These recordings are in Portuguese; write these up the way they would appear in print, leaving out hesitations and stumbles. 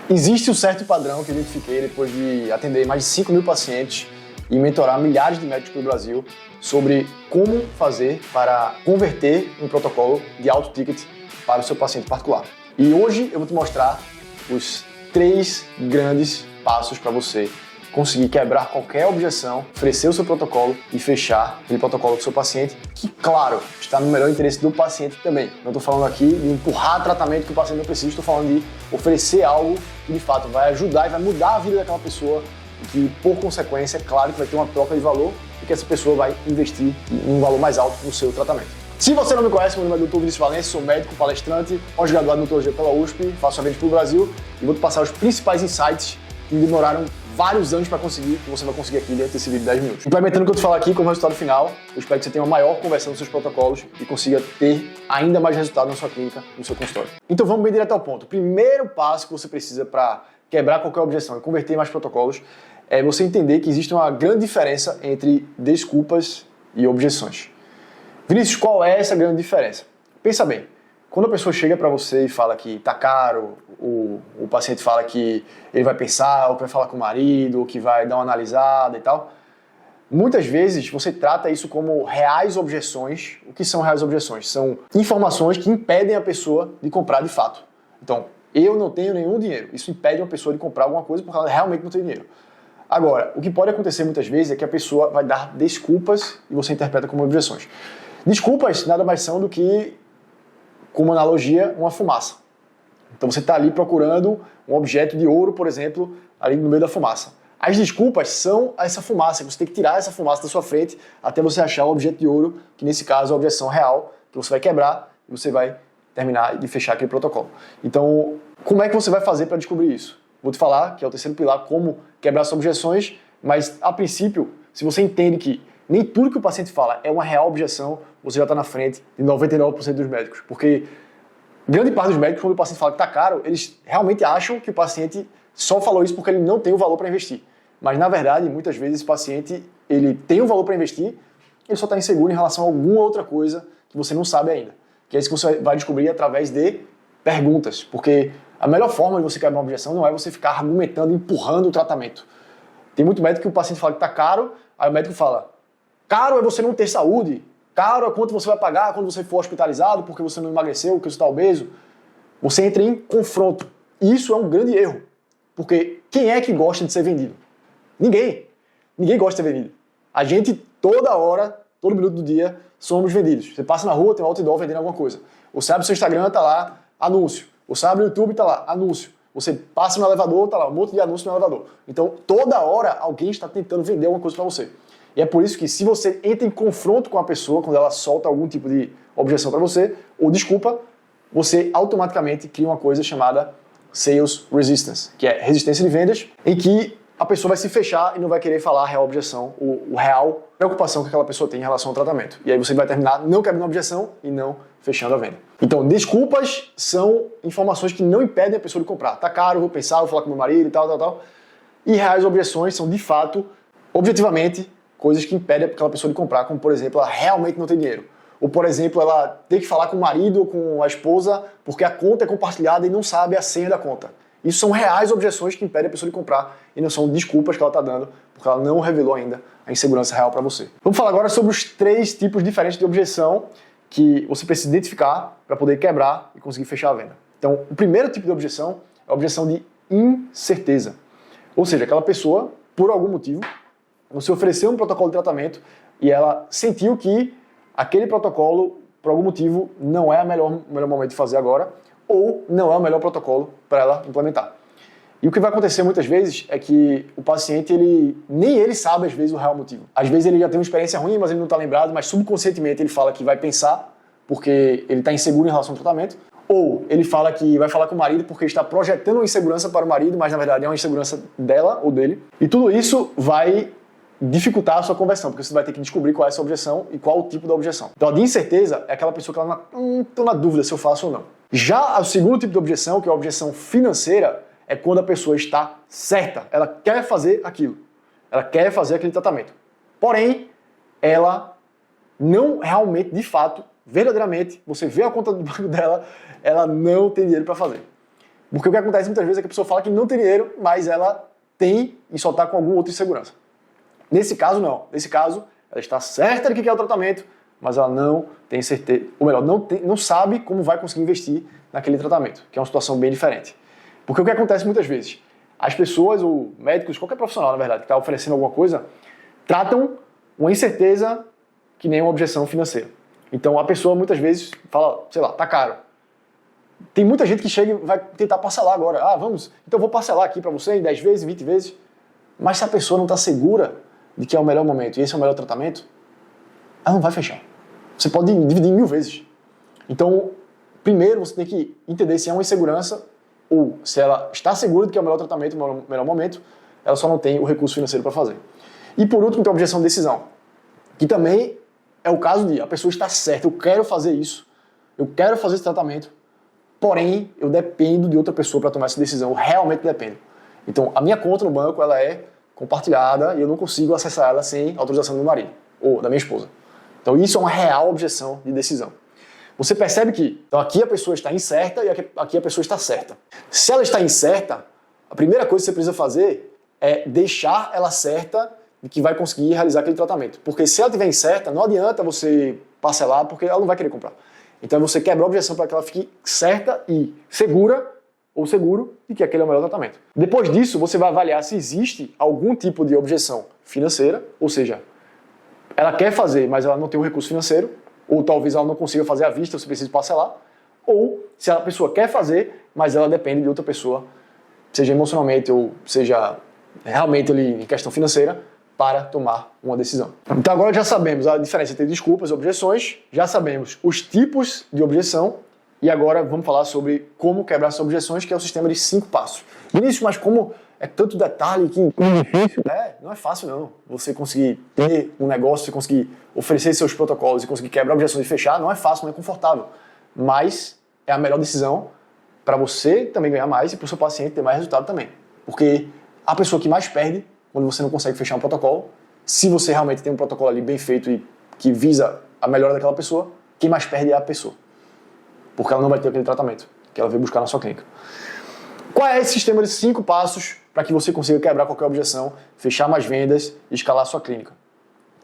Existe um certo padrão que eu identifiquei depois de atender mais de 5 mil pacientes e mentorar milhares de médicos do Brasil sobre como fazer para converter um protocolo de alto ticket para o seu paciente particular. E hoje eu vou te mostrar os 3 grandes passos para você conseguir quebrar qualquer objeção, oferecer o seu protocolo e fechar aquele protocolo com o seu paciente, que, claro, está no melhor interesse do paciente também. Não estou falando aqui de empurrar tratamento que o paciente não precisa, estou falando de oferecer algo que, de fato, vai ajudar e vai mudar a vida daquela pessoa e que, por consequência, é claro que vai ter uma troca de valor e que essa pessoa vai investir um valor mais alto no seu tratamento. Se você não me conhece, meu nome é Dr. Vinícius Valência, sou médico, palestrante, pós-graduado em Odontologia pela USP, faço eventos pelo Brasil e vou te passar os principais insights que demoraram vários anos para conseguir, que você vai conseguir aqui dentro desse vídeo de 10 minutos. Implementando o que eu te falo aqui como resultado final, eu espero que você tenha uma maior conversão nos seus protocolos e consiga ter ainda mais resultado na sua clínica, no seu consultório. Então vamos bem direto ao ponto. O primeiro passo que você precisa para quebrar qualquer objeção e converter mais protocolos é você entender que existe uma grande diferença entre desculpas e objeções. Vinícius, qual é essa grande diferença? Pensa bem, quando a pessoa chega para você e fala que tá caro, o paciente fala que ele vai pensar, ou que vai falar com o marido, ou que vai dar uma analisada e tal, muitas vezes você trata isso como reais objeções. O que são reais objeções? São informações que impedem a pessoa de comprar de fato. Então, eu não tenho nenhum dinheiro. Isso impede uma pessoa de comprar alguma coisa porque ela realmente não tem dinheiro. Agora, o que pode acontecer muitas vezes é que a pessoa vai dar desculpas e você interpreta como objeções. Desculpas nada mais são do que, como analogia, uma fumaça. Então você está ali procurando um objeto de ouro, por exemplo, ali no meio da fumaça. As desculpas são essa fumaça, você tem que tirar essa fumaça da sua frente até você achar o objeto de ouro, que nesse caso é a objeção real, que você vai quebrar e você vai terminar de fechar aquele protocolo. Então, como é que você vai fazer para descobrir isso? Vou te falar, que é o terceiro pilar, como quebrar essas objeções, mas a princípio, se você entende que nem tudo que o paciente fala é uma real objeção, você já está na frente de 99% dos médicos, porque grande parte dos médicos, quando o paciente fala que está caro, eles realmente acham que o paciente só falou isso porque ele não tem o valor para investir. Mas, na verdade, muitas vezes esse paciente ele tem o valor para investir, ele só está inseguro em relação a alguma outra coisa que você não sabe ainda. Que é isso que você vai descobrir através de perguntas. Porque a melhor forma de você quebrar uma objeção não é você ficar argumentando, empurrando o tratamento. Tem muito médico que o paciente fala que está caro, aí o médico fala, caro é você não ter saúde, caro é quanto você vai pagar quando você for hospitalizado porque você não emagreceu, porque você está obeso. Você entra em confronto. E isso é um grande erro. Porque quem é que gosta de ser vendido? Ninguém. Ninguém gosta de ser vendido. A gente, toda hora, todo minuto do dia, somos vendidos. Você passa na rua, tem um outdoor vendendo alguma coisa. Você abre o seu Instagram, tá lá, anúncio. Você abre o YouTube, tá lá, anúncio. Você passa no elevador, tá lá, um monte de anúncio no elevador. Então, toda hora, alguém está tentando vender alguma coisa para você. E é por isso que se você entra em confronto com a pessoa, quando ela solta algum tipo de objeção para você, ou desculpa, você automaticamente cria uma coisa chamada Sales Resistance, que é resistência de vendas, em que a pessoa vai se fechar e não vai querer falar a real objeção, o real preocupação que aquela pessoa tem em relação ao tratamento. E aí você vai terminar não quebrando a objeção e não fechando a venda. Então, desculpas são informações que não impedem a pessoa de comprar. Tá caro, vou pensar, vou falar com meu marido e tal. E reais objeções são, de fato, objetivamente, coisas que impedem aquela pessoa de comprar, como, por exemplo, ela realmente não tem dinheiro. Ou, por exemplo, ela tem que falar com o marido ou com a esposa porque a conta é compartilhada e não sabe a senha da conta. Isso são reais objeções que impedem a pessoa de comprar e não são desculpas que ela está dando porque ela não revelou ainda a insegurança real para você. Vamos falar agora sobre os 3 tipos diferentes de objeção que você precisa identificar para poder quebrar e conseguir fechar a venda. Então, o primeiro tipo de objeção é a objeção de incerteza. Ou seja, aquela pessoa, por algum motivo, você ofereceu um protocolo de tratamento e ela sentiu que aquele protocolo, por algum motivo, não é o melhor momento de fazer agora ou não é o melhor protocolo para ela implementar. E o que vai acontecer muitas vezes é que o paciente, nem ele sabe às vezes o real motivo. Às vezes ele já tem uma experiência ruim, mas ele não está lembrado, mas subconscientemente ele fala que vai pensar porque ele está inseguro em relação ao tratamento, ou ele fala que vai falar com o marido porque está projetando uma insegurança para o marido, mas na verdade é uma insegurança dela ou dele. E tudo isso vai dificultar a sua conversão, porque você vai ter que descobrir qual é essa objeção e qual o tipo da objeção. Então a de incerteza é aquela pessoa que ela estou na dúvida se eu faço ou não. Já o segundo tipo de objeção, que é a objeção financeira, é quando a pessoa está certa, ela quer fazer aquilo, ela quer fazer aquele tratamento. Porém, ela não realmente, de fato, verdadeiramente, você vê a conta do banco dela, ela não tem dinheiro para fazer. Porque o que acontece muitas vezes é que a pessoa fala que não tem dinheiro, mas ela tem e só está com alguma outra insegurança. Nesse caso, não. Nesse caso, ela está certa de que quer o tratamento, mas ela não tem certeza, ou melhor, não sabe como vai conseguir investir naquele tratamento, que é uma situação bem diferente. Porque o que acontece muitas vezes, as pessoas, ou médicos, qualquer profissional, na verdade, que está oferecendo alguma coisa, tratam uma incerteza que nem uma objeção financeira. Então a pessoa muitas vezes fala, sei lá, tá caro. Tem muita gente que chega e vai tentar parcelar agora. Ah, vamos, então eu vou parcelar aqui para você em 10 vezes, 20 vezes. Mas se a pessoa não está segura de que é o melhor momento e esse é o melhor tratamento, ela não vai fechar. Você pode dividir em 1000 vezes. Então, primeiro você tem que entender se é uma insegurança ou se ela está segura de que é o melhor tratamento, o melhor momento, ela só não tem o recurso financeiro para fazer. E por último, tem a objeção de decisão, que também é o caso de a pessoa está certa, eu quero fazer isso, eu quero fazer esse tratamento, porém eu dependo de outra pessoa para tomar essa decisão, eu realmente dependo. Então, a minha conta no banco ela é compartilhada e eu não consigo acessar ela sem autorização do meu marido ou da minha esposa. Então, isso é uma real objeção de decisão. Você percebe que então aqui a pessoa está incerta e aqui a pessoa está certa. Se ela está incerta, a primeira coisa que você precisa fazer é deixar ela certa de que vai conseguir realizar aquele tratamento. Porque se ela estiver incerta, não adianta você parcelar, porque ela não vai querer comprar. Então você quebra a objeção para que ela fique certa e segura ou seguro de que aquele é o melhor tratamento. Depois disso, você vai avaliar se existe algum tipo de objeção financeira, ou seja, ela quer fazer, mas ela não tem o recurso financeiro, ou talvez ela não consiga fazer à vista, você precisa parcelar, ou se a pessoa quer fazer, mas ela depende de outra pessoa, seja emocionalmente ou seja realmente ali em questão financeira, para tomar uma decisão. Então agora já sabemos a diferença entre desculpas e objeções, já sabemos os tipos de objeção, e agora vamos falar sobre como quebrar essas objeções, que é o sistema de 5 passos. Vinícius, mas como é tanto detalhe que é difícil? Não é fácil não. Você conseguir ter um negócio, você conseguir oferecer seus protocolos e conseguir quebrar objeções e fechar, não é fácil, não é confortável. Mas é a melhor decisão para você também ganhar mais e para o seu paciente ter mais resultado também. Porque a pessoa que mais perde quando você não consegue fechar um protocolo, se você realmente tem um protocolo ali bem feito e que visa a melhora daquela pessoa, quem mais perde é a pessoa. Porque ela não vai ter aquele tratamento que ela veio buscar na sua clínica. Qual é esse sistema de 5 passos para que você consiga quebrar qualquer objeção, fechar mais vendas e escalar a sua clínica?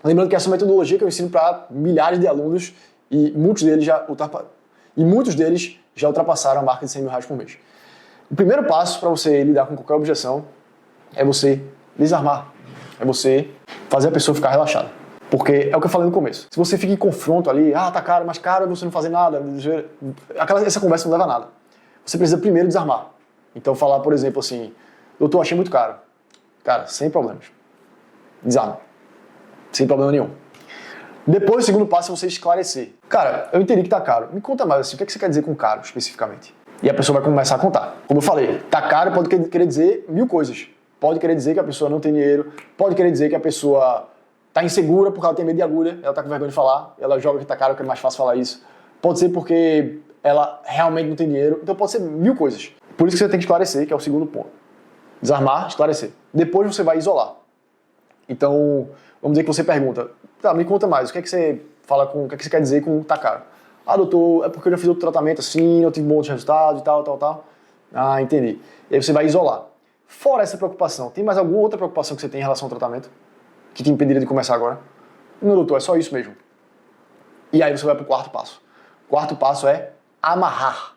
Lembrando que essa metodologia que eu ensino para milhares de alunos e muitos deles já ultrapassaram a marca de 100 mil reais por mês. O primeiro passo para você lidar com qualquer objeção é você desarmar, é você fazer a pessoa ficar relaxada. Porque é o que eu falei no começo. Se você fica em confronto ali, tá caro, mas caro é você não fazer nada, essa conversa não leva a nada. Você precisa primeiro desarmar. Então falar, por exemplo, assim, doutor, achei muito caro. Cara, sem problemas. Desarma. Sem problema nenhum. Depois, o segundo passo é você esclarecer. Cara, eu entendi que tá caro. Me conta mais assim, o que você quer dizer com caro, especificamente? E a pessoa vai começar a contar. Como eu falei, tá caro pode querer dizer 1000 coisas. Pode querer dizer que a pessoa não tem dinheiro, pode querer dizer que a pessoa tá insegura porque ela tem medo de agulha, ela tá com vergonha de falar, ela joga que tá caro, que é mais fácil falar isso. Pode ser porque ela realmente não tem dinheiro, então pode ser 1000 coisas. Por isso que você tem que esclarecer, que é o segundo ponto. Desarmar, esclarecer. Depois você vai isolar. Então, vamos dizer que você pergunta, me conta mais, o que é que você fala com, o que é que você quer dizer com tá caro? Doutor, é porque eu já fiz outro tratamento assim, eu tive bons resultados e tal. Entendi. E aí você vai isolar. Fora essa preocupação, tem mais alguma outra preocupação que você tem em relação ao tratamento? Que te impediria de começar agora? Não, doutor, é só isso mesmo. E aí você vai para o quarto passo. O quarto passo é amarrar.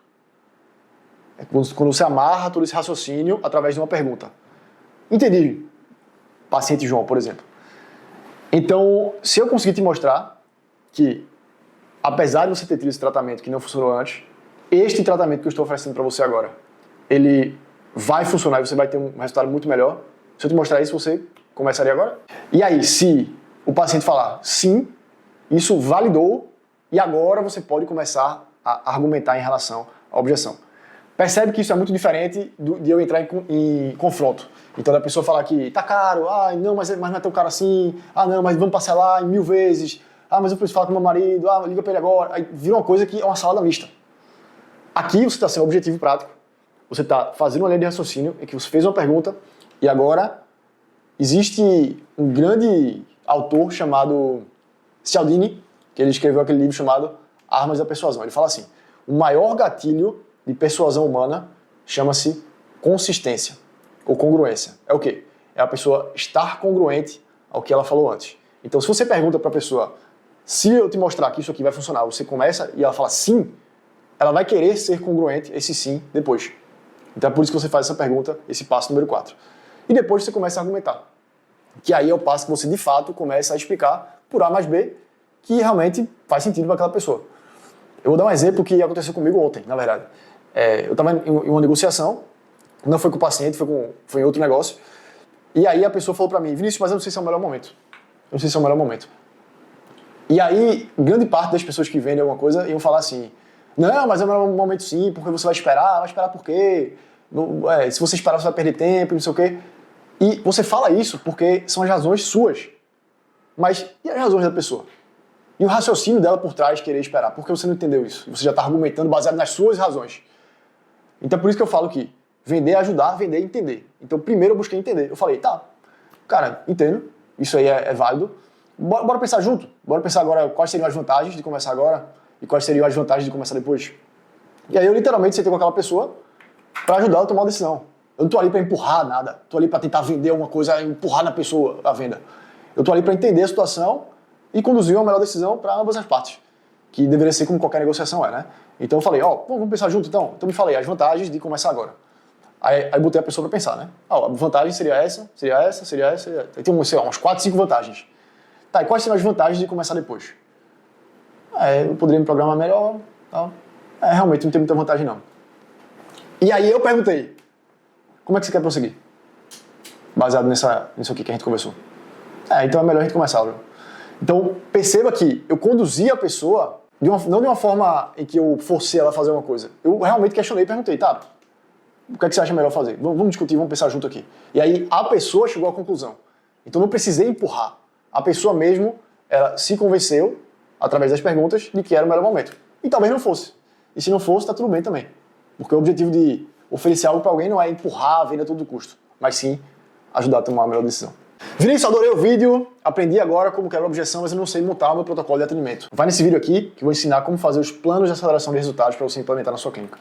É quando você amarra todo esse raciocínio através de uma pergunta. Entendi. Paciente João, por exemplo. Então, se eu conseguir te mostrar que, apesar de você ter tido esse tratamento que não funcionou antes, este tratamento que eu estou oferecendo para você agora, ele vai funcionar e você vai ter um resultado muito melhor. Se eu te mostrar isso, você começaria agora? E aí, se o paciente falar sim, isso validou e agora você pode começar a argumentar em relação à objeção. Percebe que isso é muito diferente de eu entrar em confronto. Então, da pessoa falar que tá caro, não, mas não é tão caro assim, não, mas vamos parcelar em 1000 vezes, mas eu preciso falar com meu marido, liga pra ele agora. Aí vira uma coisa que é uma salada mista. Aqui você está sendo objetivo e prático, você está fazendo uma linha de raciocínio em que você fez uma pergunta e agora existe um grande autor chamado Cialdini, que ele escreveu aquele livro chamado Armas da Persuasão. Ele fala assim, o maior gatilho de persuasão humana chama-se consistência ou congruência. É o quê? É a pessoa estar congruente ao que ela falou antes. Então, se você pergunta para a pessoa, se eu te mostrar que isso aqui vai funcionar, você começa e ela fala sim, ela vai querer ser congruente, esse sim, depois. Então é por isso que você faz essa pergunta, esse passo número 4. E depois você começa a argumentar. Que aí é o passo que você, de fato, começa a explicar por A mais B que realmente faz sentido para aquela pessoa. Eu vou dar um exemplo que aconteceu comigo ontem, na verdade. Eu estava em uma negociação, não foi com o paciente, foi em outro negócio, e aí a pessoa falou para mim, Vinícius, mas eu não sei se é o melhor momento. Eu não sei se é o melhor momento. E aí, grande parte das pessoas que vendem alguma coisa iam falar assim, não, mas é o melhor momento sim, porque você vai esperar por quê? Se você esperar, você vai perder tempo, não sei o quê. E você fala isso porque são as razões suas. Mas e as razões da pessoa? E o raciocínio dela por trás querer esperar? Por que você não entendeu isso? Você já está argumentando baseado nas suas razões. Então por isso que eu falo que vender é ajudar, vender é entender. Então primeiro eu busquei entender. Eu falei, tá, cara, entendo, isso aí é válido. Bora pensar junto? Bora pensar agora quais seriam as vantagens de começar agora e quais seriam as vantagens de começar depois? E aí eu literalmente sentei com aquela pessoa para ajudar ela a tomar uma decisão. Eu não tô ali para empurrar nada, tô ali para tentar vender alguma coisa, empurrar na pessoa a venda. Eu tô ali para entender a situação e conduzir uma melhor decisão para ambas as partes, que deveria ser como qualquer negociação é, né? Então eu falei, vamos pensar junto então? Então me falei as vantagens de começar agora. Aí botei a pessoa para pensar, né? A vantagem seria essa. Aí tem umas 4, 5 vantagens. Tá, e quais seriam as vantagens de começar depois? Eu poderia me programar melhor, tal. Realmente não tem muita vantagem não. E aí eu perguntei, como é que você quer prosseguir? Baseado nisso aqui que a gente conversou. Então é melhor a gente começar, viu? Então perceba que eu conduzi a pessoa, não de uma forma em que eu forcei ela a fazer uma coisa. Eu realmente questionei e perguntei, tá, o que é que você acha melhor fazer? Vamos discutir, vamos pensar junto aqui. E aí a pessoa chegou à conclusão. Então não precisei empurrar. A pessoa mesmo, ela se convenceu, através das perguntas, de que era o melhor momento. E talvez não fosse. E se não fosse, tá tudo bem também. Porque o objetivo de oferecer algo para alguém não é empurrar a venda a todo custo, mas sim ajudar a tomar a melhor decisão. Vinícius, adorei o vídeo, aprendi agora como quebrar objeção, mas eu não sei montar o meu protocolo de atendimento. Vai nesse vídeo aqui que eu vou ensinar como fazer os planos de aceleração de resultados para você implementar na sua clínica.